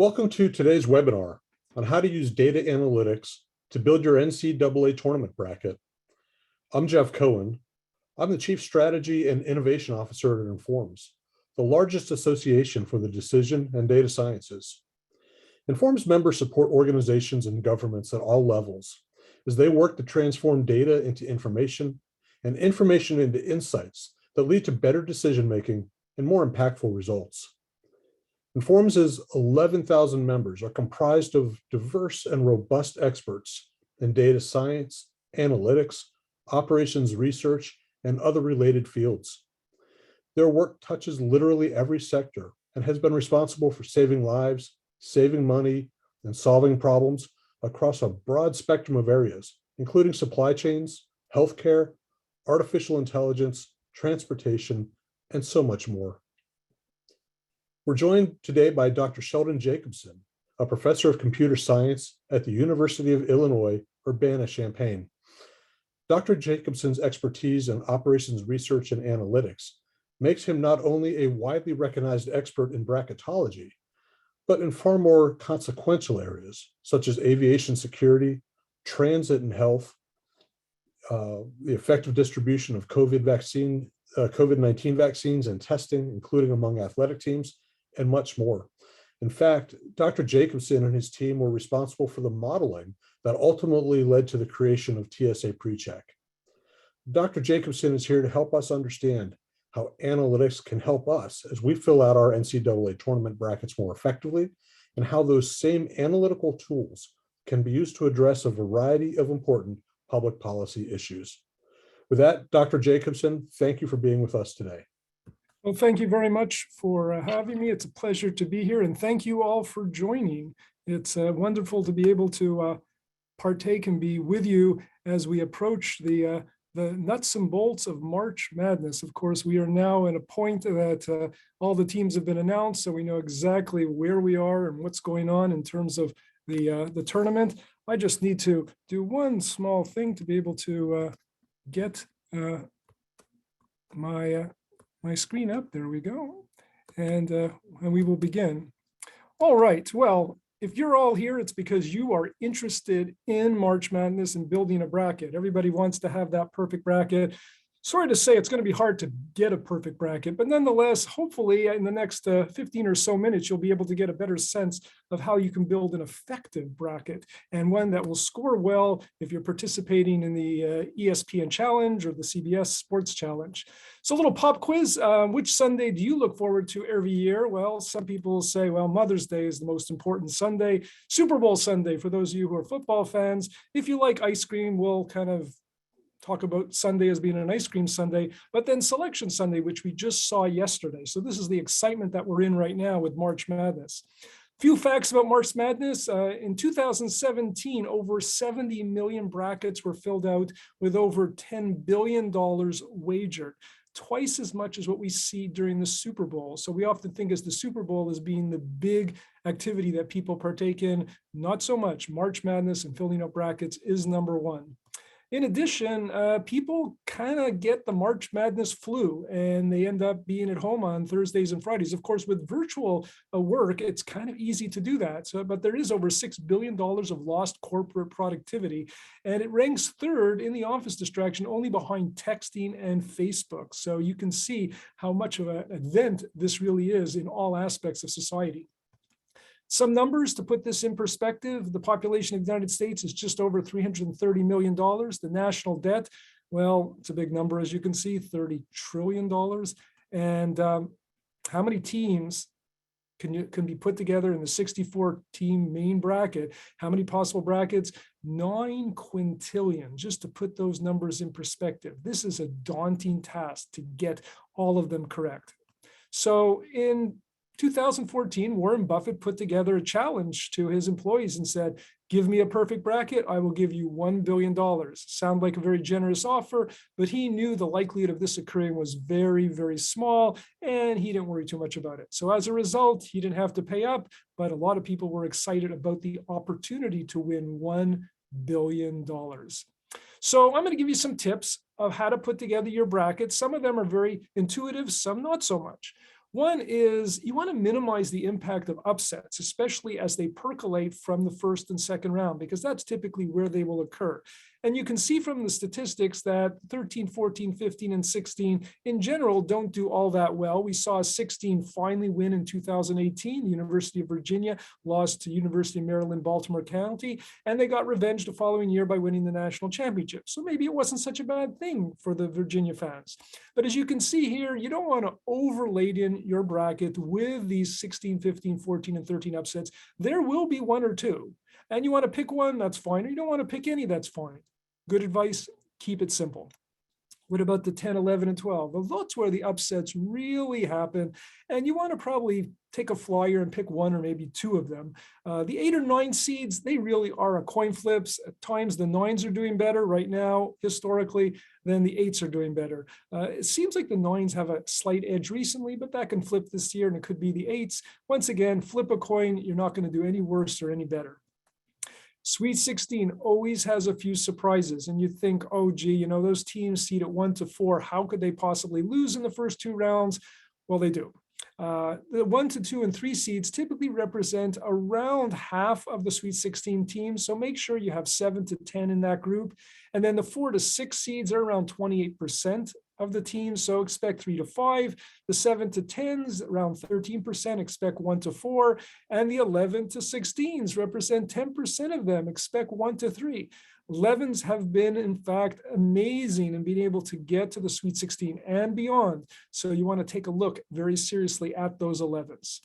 Welcome to today's webinar on how to use data analytics to build your NCAA tournament bracket. I'm Jeff Cohen. I'm the Chief Strategy and Innovation Officer at Informs, the largest association for the decision and data sciences. Informs members support organizations and governments at all levels as they work to transform data into information and information into insights that lead to better decision-making and more impactful results. Informs' 11,000 members are comprised of diverse and robust experts in data science, analytics, operations research, and other related fields. Their work touches literally every sector and has been responsible for saving lives, saving money, and solving problems across a broad spectrum of areas, including supply chains, healthcare, artificial intelligence, transportation, and so much more. We're joined today by Dr. Sheldon Jacobson, a professor of computer science at the University of Illinois, Urbana-Champaign. Dr. Jacobson's expertise in operations research and analytics makes him not only a widely recognized expert in bracketology, but in far more consequential areas, such as aviation security, transit and health, the effective distribution of COVID-19 vaccines and testing, including among athletic teams, and much more. In fact, Dr. Jacobson and his team were responsible for the modeling that ultimately led to the creation of TSA PreCheck. Dr. Jacobson is here to help us understand how analytics can help us as we fill out our NCAA tournament brackets more effectively, and how those same analytical tools can be used to address a variety of important public policy issues. With that, Dr. Jacobson, thank you for being with us today. Well, thank you very much for having me. It's a pleasure to be here, and thank you all for joining. It's wonderful to be able to partake and be with you as we approach the nuts and bolts of March Madness. Of course, we are now at a point that all the teams have been announced, so we know exactly where we are and what's going on in terms of the tournament. I just need to do one small thing to be able to get my screen up. There we go. And we will begin. All right. Well, if you're all here, it's because you are interested in March Madness and building a bracket. Everybody wants to have that perfect bracket. Sorry to say it's going to be hard to get a perfect bracket, but nonetheless, hopefully in the next 15 or so minutes, you'll be able to get a better sense of how you can build an effective bracket and one that will score well if you're participating in the ESPN Challenge or the CBS Sports Challenge. So a little pop quiz, which Sunday do you look forward to every year? Well, some people say, well, Mother's Day is the most important Sunday. Super Bowl Sunday, for those of you who are football fans. If you like ice cream, we'll kind of talk about Sunday as being an ice cream Sunday, but then Selection Sunday, which we just saw yesterday. So this is the excitement that we're in right now with March Madness. Few facts about March Madness. In 2017, over 70 million brackets were filled out with over $10 billion wagered, twice as much as what we see during the Super Bowl. So we often think as the Super Bowl as being the big activity that people partake in. Not so much. March Madness and filling out brackets is number one. In addition, people kind of get the March Madness flu and they end up being at home on Thursdays and Fridays. Of course, with virtual work, it's kind of easy to do that. So, but there is over $6 billion of lost corporate productivity, and it ranks third in the office distraction, only behind texting and Facebook. So you can see how much of an event this really is in all aspects of society. Some numbers to put this in perspective: the population of the United States is just over $330 million. The national debt, well, it's a big number, as you can see, $30 trillion. And how many teams can be put together in the 64-team main bracket? How many possible brackets? 9 quintillion, just to put those numbers in perspective. This is a daunting task to get all of them correct. So in 2014, Warren Buffett put together a challenge to his employees and said, give me a perfect bracket, I will give you $1 billion. Sound like a very generous offer, but he knew the likelihood of this occurring was very, very small, and he didn't worry too much about it. So as a result, he didn't have to pay up, but a lot of people were excited about the opportunity to win $1 billion. So I'm going to give you some tips of how to put together your bracket. Some of them are very intuitive, some not so much. One is you want to minimize the impact of upsets, especially as they percolate from the first and second round, because that's typically where they will occur. And you can see from the statistics that 13, 14, 15, and 16 in general don't do all that well. We saw 16 finally win in 2018. The University of Virginia lost to University of Maryland, Baltimore County, and they got revenge the following year by winning the national championship. So maybe it wasn't such a bad thing for the Virginia fans. But as you can see here, you don't want to overload in your bracket with these 16, 15, 14, and 13 upsets. There will be one or two. And you want to pick one, that's fine. Or you don't want to pick any, that's fine. Good advice, keep it simple. What about the 10, 11, and 12? Well, that's where the upsets really happen. And you want to probably take a flyer and pick one or maybe two of them. The 8 or 9 seeds, they really are a coin flips. At times the 9s are doing better right now, historically, than the 8s are doing better. It seems like the 9s have a slight edge recently, but that can flip this year and it could be the 8s. Once again, flip a coin, you're not going to do any worse or any better. Sweet 16 always has a few surprises, and you think, oh, gee, you know, those teams seed at 1 to 4, how could they possibly lose in the first 2 rounds? Well, they do. The 1 to 2 and 3 seeds typically represent around half of the Sweet 16 teams, so make sure you have 7 to 10 in that group. And then the 4 to 6 seeds are around 28% of the teams, so expect 3 to 5. The 7 to 10s, around 13%, expect 1 to 4. And the 11 to 16s represent 10% of them, expect 1 to 3. 11s have been, in fact, amazing in being able to get to the Sweet 16 and beyond. So you want to take a look very seriously at those 11s.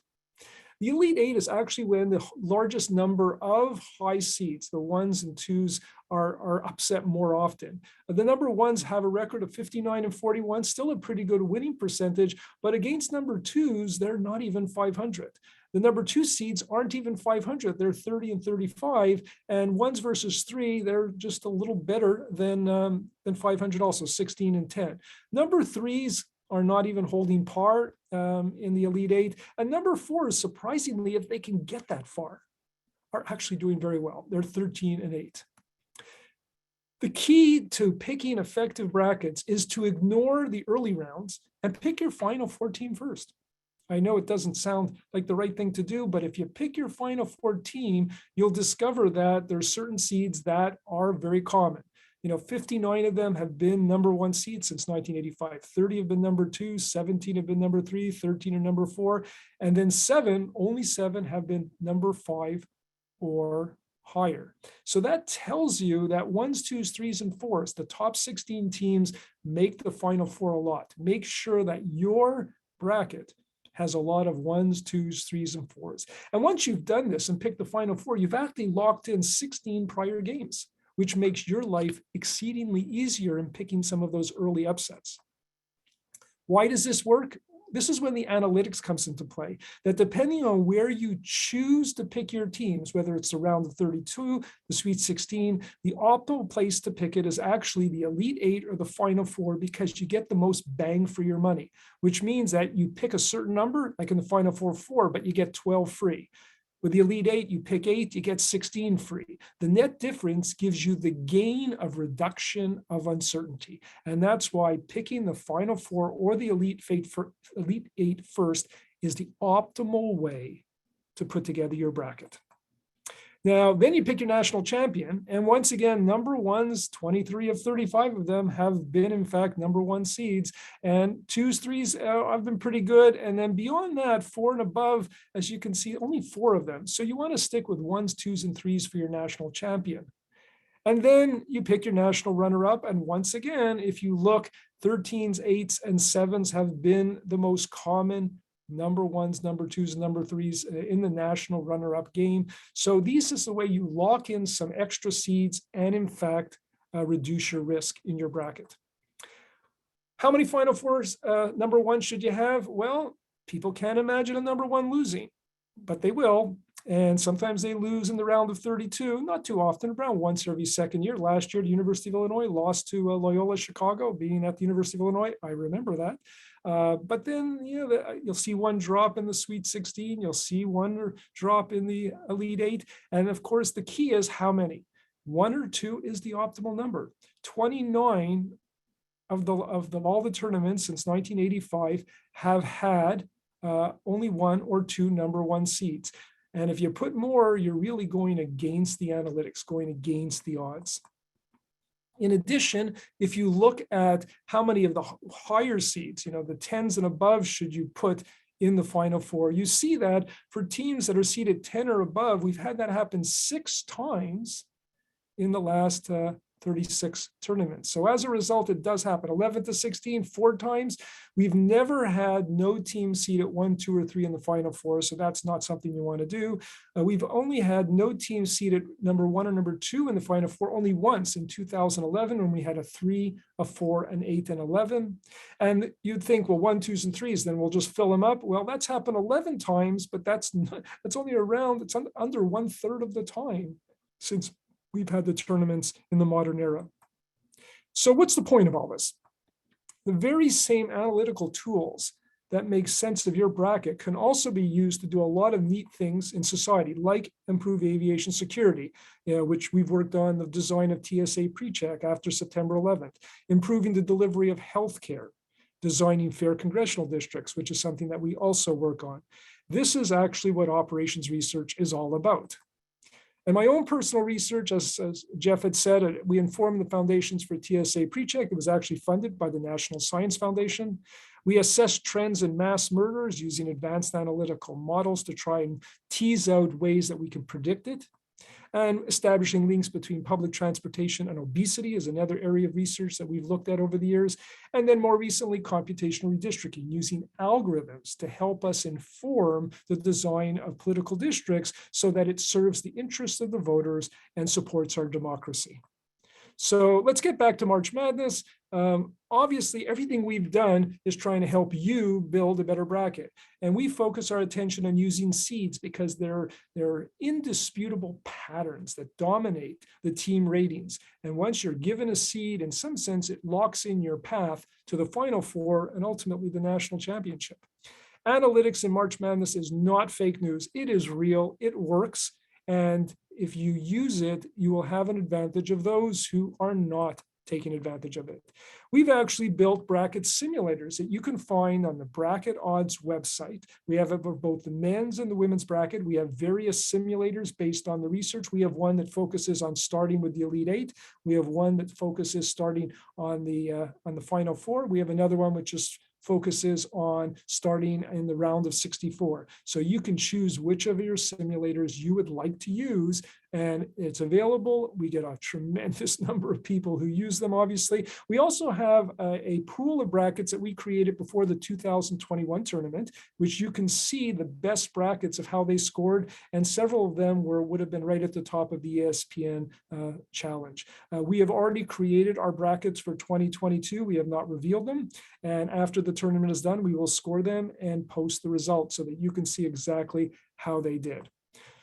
The Elite 8 is actually when the largest number of high seeds, the 1s and 2s, are upset more often. The number 1s have a record of 59 and 41, still a pretty good winning percentage, but against number 2s, they're not even 500. The number 2 seeds aren't even 500, they're 30 and 35, and 1s versus 3, they're just a little better than 500 also, 16 and 10. Number 3s are not even holding par in the Elite 8. And number 4 is surprisingly, if they can get that far, are actually doing very well. They're 13 and 8. The key to picking effective brackets is to ignore the early rounds and pick your final 4 team first. I know it doesn't sound like the right thing to do, but if you pick your final 4 team, you'll discover that there's certain seeds that are very common. You know, 59 of them have been number 1 seeds since 1985. 30 have been number 2, 17 have been number 3, 13 are number 4, and then only 7 have been number 5 or higher. So that tells you that 1s, 2s, 3s, and 4s, the top 16 teams make the final 4 a lot. Make sure that your bracket has a lot of 1s, 2s, 3s, and 4s. And once you've done this and picked the final 4, you've actually locked in 16 prior games, which makes your life exceedingly easier in picking some of those early upsets. Why does this work? This is when the analytics comes into play, that depending on where you choose to pick your teams, whether it's the round of 32, the Sweet 16, the optimal place to pick it is actually the Elite 8 or the Final 4, because you get the most bang for your money, which means that you pick a certain number, like in the Final 4, but you get 12 free. With the Elite 8, you pick 8, you get 16 free. The net difference gives you the gain of reduction of uncertainty. And that's why picking the Final 4 or the Elite 8 first is the optimal way to put together your bracket. Now, then you pick your national champion. And once again, number 1s, 23 of 35 of them have been, in fact, number 1 seeds. And 2s, 3s have been pretty good. And then beyond that, 4 and above, as you can see, only 4 of them. So you want to stick with 1s, 2s, and 3s for your national champion. And then you pick your national runner-up. And once again, if you look, 13s, 8s, and 7s have been the most common number 1s, number 2s, and number 3s in the national runner-up game. So this is the way you lock in some extra seeds and, in fact, reduce your risk in your bracket. How many Final 4s, number 1 should you have? Well, people can't imagine a number 1 losing, but they will. And sometimes they lose in the round of 32, not too often, around once every second year. Last year, the University of Illinois lost to Loyola Chicago, being at the University of Illinois. I remember that. But then, you know, you'll see one drop in the Sweet 16. You'll see one drop in the Elite 8. And of course, the key is how many. 1 or 2 is the optimal number. 29 of all the tournaments since 1985 have had only one or two number one seeds. And if you put more, you're really going against the analytics, going against the odds. In addition, if you look at how many of the higher seeds, the 10s and above, should you put in the Final Four, you see that for teams that are seeded 10 or above, we've had that happen 6 times in the last 36 tournaments. So as a result, it does happen 11 to 16, 4 times. We've never had no team seed at 1, 2, or 3 in the Final Four. So that's not something you want to do. We've only had no team seed at number 1 or number 2 in the Final Four only once in 2011 when we had a 3, a 4, an 8, and 11. And you'd think, well, 1, 2s, and 3s, then we'll just fill them up. Well, that's happened 11 times, but that's only around, it's under 1/3 of the time since we've had the tournaments in the modern era. So what's the point of all this? The very same analytical tools that make sense of your bracket can also be used to do a lot of neat things in society, like improve aviation security, which we've worked on the design of TSA PreCheck after September 11th, improving the delivery of healthcare, designing fair congressional districts, which is something that we also work on. This is actually what operations research is all about. And my own personal research, as Jeff had said, we informed the foundations for TSA PreCheck. It was actually funded by the National Science Foundation. We assessed trends in mass murders using advanced analytical models to try and tease out ways that we can predict it. And establishing links between public transportation and obesity is another area of research that we've looked at over the years. And then more recently, computational redistricting, using algorithms to help us inform the design of political districts so that it serves the interests of the voters and supports our democracy. So let's get back to March Madness. Obviously, everything we've done is trying to help you build a better bracket. And we focus our attention on using seeds because they're indisputable patterns that dominate the team ratings. And once you're given a seed, in some sense, it locks in your path to the Final Four and ultimately the national championship. Analytics in March Madness is not fake news. It is real. It works. And if you use it, you will have an advantage of those who are not taking advantage of it. We've actually built bracket simulators that you can find on the Bracket Odds website. We have it for both the men's and the women's bracket. We have various simulators based on the research. We have one that focuses on starting with the Elite Eight. We have one that focuses starting on the Final Four. We have another one which is focuses on starting in the round of 64. So you can choose which of your simulators you would like to use, and it's available. We get a tremendous number of people who use them, obviously. We also have a pool of brackets that we created before the 2021 tournament, which you can see the best brackets of how they scored, and several of them would have been right at the top of the ESPN challenge. We have already created our brackets for 2022. We have not revealed them, and after the tournament is done, we will score them and post the results so that you can see exactly how they did.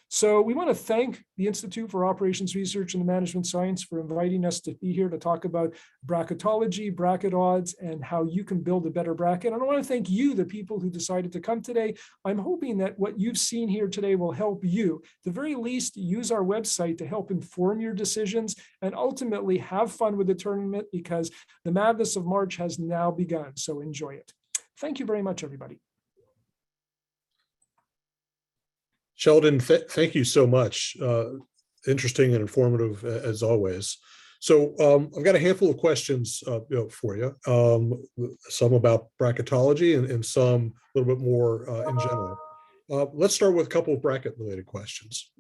So we want to thank the Institute for Operations Research and Management Science for inviting us to be here to talk about bracketology, bracket odds, and how you can build a better bracket. And I want to thank you, the people who decided to come today. I'm hoping that what you've seen here today will help you. At the very least, use our website to help inform your decisions and ultimately have fun with the tournament, because the madness of March has now begun. So enjoy it. Thank you very much, everybody. Sheldon, thank you so much. Interesting and informative as always. So I've got a handful of questions for you, some about bracketology and some a little bit more in general. Let's start with a couple of bracket related questions.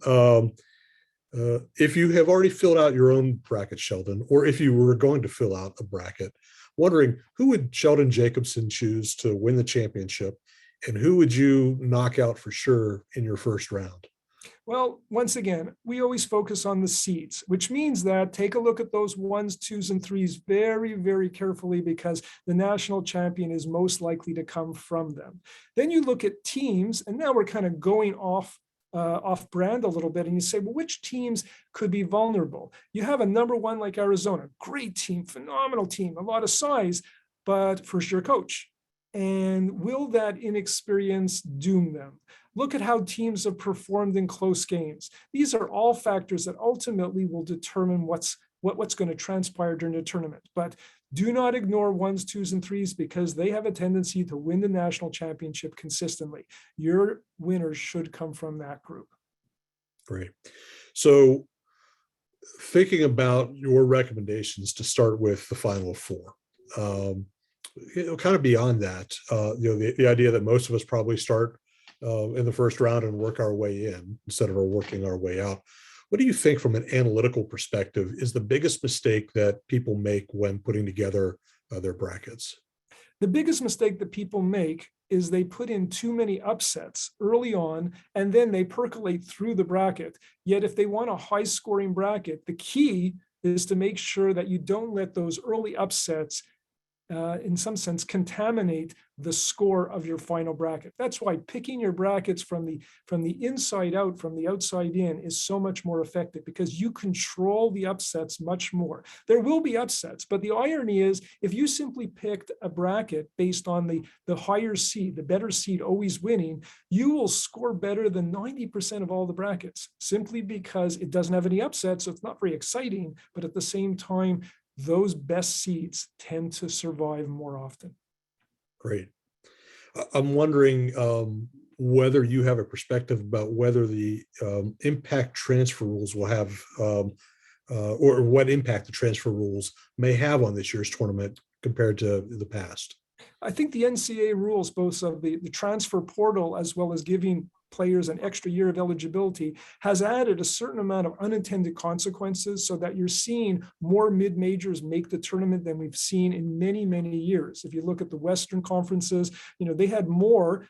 If you have already filled out your own bracket, Sheldon, or if you were going to fill out a bracket, wondering who would Sheldon Jacobson choose to win the championship, and who would you knock out for sure in your first round? Well, once again, we always focus on the seeds, which means that take a look at those 1s, 2s, and 3s very, very carefully, because the national champion is most likely to come from them. Then you look at teams, and now we're kind of going off brand a little bit, and you say, well, which teams could be vulnerable? You have a number 1 like Arizona, great team, phenomenal team, a lot of size, but first-year coach. And will that inexperience doom them? Look at how teams have performed in close games. These are all factors that ultimately will determine what's what's going to transpire during the tournament. But do not ignore ones, twos, and threes because they have a tendency to win the national championship consistently. Your winners should come from that group. Great. So thinking about your recommendations to start with the final four, kind of beyond that, the idea that most of us probably start in the first round and work our way in instead of working our way out. What do you think from an analytical perspective is the biggest mistake that people make when putting together their brackets? The biggest mistake that people make is they put in too many upsets early on, and then they percolate through the bracket. Yet if they want a high scoring bracket, the key is to make sure that you don't let those early upsets in some sense, contaminate the score of your final bracket. That's why picking your brackets from the inside out, from the outside in, is so much more effective because you control the upsets much more. There will be upsets, but the irony is if you simply picked a bracket based on the higher seed, the better seed always winning, you will score better than 90% of all the brackets simply because it doesn't have any upsets. So it's not very exciting, but at the same time, those best seeds tend to survive more often. Great. I'm wondering whether you have a perspective about whether the impact transfer rules will have, or what impact the transfer rules may have on this year's tournament compared to the past. I think the NCAA rules, both of the transfer portal as well as giving players an extra year of eligibility, has added a certain amount of unintended consequences so that you're seeing more mid-majors make the tournament than we've seen in many, many years. If you look at the Western conferences, they had more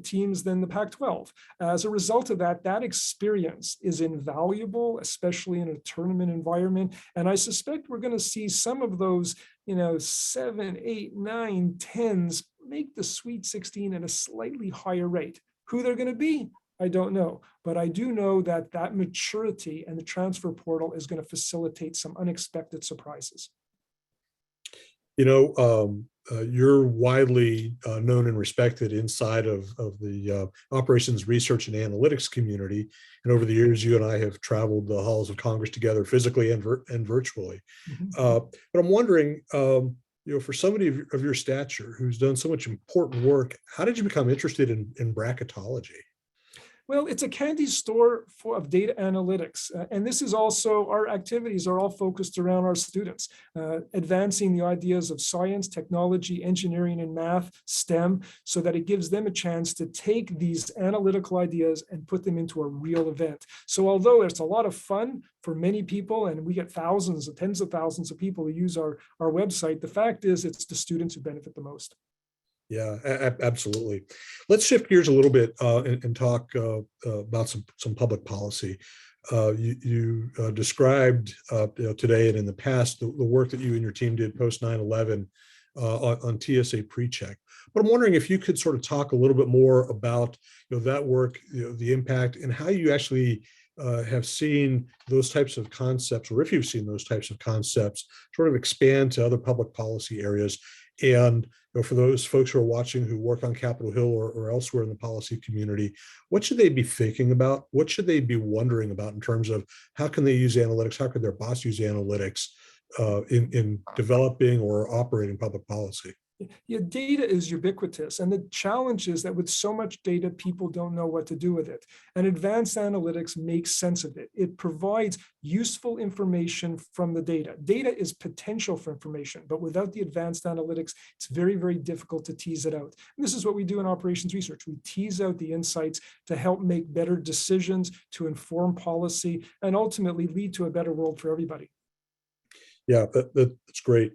teams than the Pac-12. As a result of that, that experience is invaluable, especially in a tournament environment. And I suspect we're going to see some of those 7, 8, 9, 10s make the Sweet 16 at a slightly higher rate. Who they're going to be, I don't know. But I do know that that maturity and the transfer portal is going to facilitate some unexpected surprises. You're widely known and respected inside of the operations research and analytics community. And over the years, you and I have traveled the halls of Congress together physically and virtually. Mm-hmm. But I'm wondering, for somebody of your stature who's done so much important work, how did you become interested in bracketology? Well, it's a candy store of data analytics. And this is also, our activities are all focused around our students, advancing the ideas of science, technology, engineering, and math, STEM, so that it gives them a chance to take these analytical ideas and put them into a real event. So although it's a lot of fun for many people, and we get thousands, tens of thousands of people who use our website, the fact is it's the students who benefit the most. Yeah, absolutely. Let's shift gears a little bit and talk about some public policy. You described today and in the past the work that you and your team did post 9/11 on TSA PreCheck. But I'm wondering if you could sort of talk a little bit more about that work, the impact, and how you actually have seen those types of concepts, or if you've seen those types of concepts, sort of expand to other public policy areas. And for those folks who are watching who work on Capitol Hill or elsewhere in the policy community, what should they be thinking about? What should they be wondering about in terms of how can they use analytics? How could their boss use analytics in developing or operating public policy? Yeah, data is ubiquitous. And the challenge is that with so much data, people don't know what to do with it. And advanced analytics makes sense of it. It provides useful information from the data. Data is potential for information, but without the advanced analytics, it's very, very difficult to tease it out. And this is what we do in operations research. We tease out the insights to help make better decisions, to inform policy, and ultimately lead to a better world for everybody. Yeah, that's great.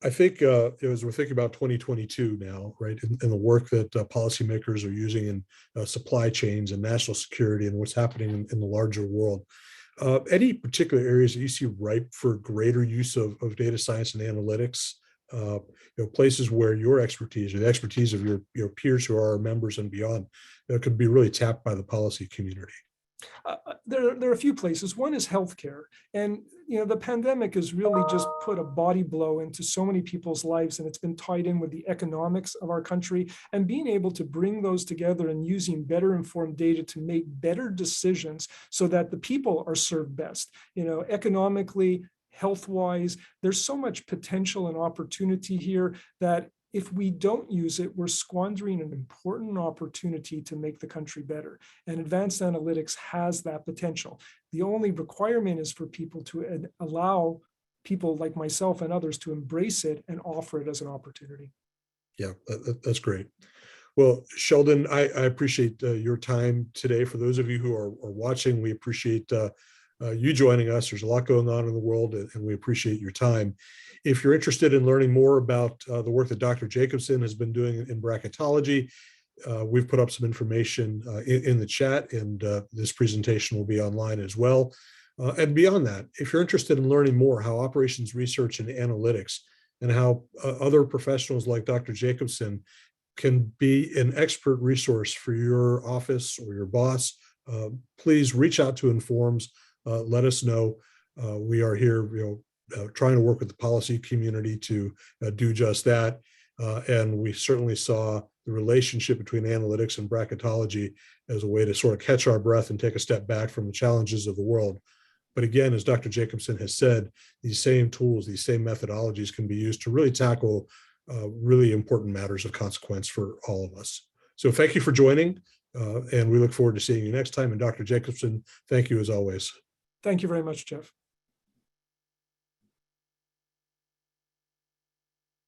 I think as we're thinking about 2022 now, right, and the work that policymakers are using in supply chains and national security and what's happening in the larger world, any particular areas that you see ripe for greater use of data science and analytics, places where your expertise or the expertise of your peers who are our members and beyond could be really tapped by the policy community? There are a few places. One is healthcare. And, the pandemic has really just put a body blow into so many people's lives, and it's been tied in with the economics of our country. And being able to bring those together and using better informed data to make better decisions so that the people are served best, economically, health-wise, there's so much potential and opportunity here that if we don't use it, we're squandering an important opportunity to make the country better. And advanced analytics has that potential. The only requirement is for people to allow people like myself and others to embrace it and offer it as an opportunity. Yeah, that's great. Well, Sheldon, I appreciate your time today. For those of you who are watching, we appreciate you joining us. There's a lot going on in the world, and we appreciate your time. If you're interested in learning more about the work that Dr. Jacobson has been doing in bracketology, we've put up some information in the chat, and this presentation will be online as well. And beyond that, if you're interested in learning more how operations research and analytics and how other professionals like Dr. Jacobson can be an expert resource for your office or your boss, please reach out to Informs. Let us know. We are here, trying to work with the policy community to do just that. And we certainly saw the relationship between analytics and bracketology as a way to sort of catch our breath and take a step back from the challenges of the world. But again, as Dr. Jacobson has said, these same tools, these same methodologies can be used to really tackle really important matters of consequence for all of us. So thank you for joining, and we look forward to seeing you next time. And Dr. Jacobson, thank you as always. Thank you very much, Jeff.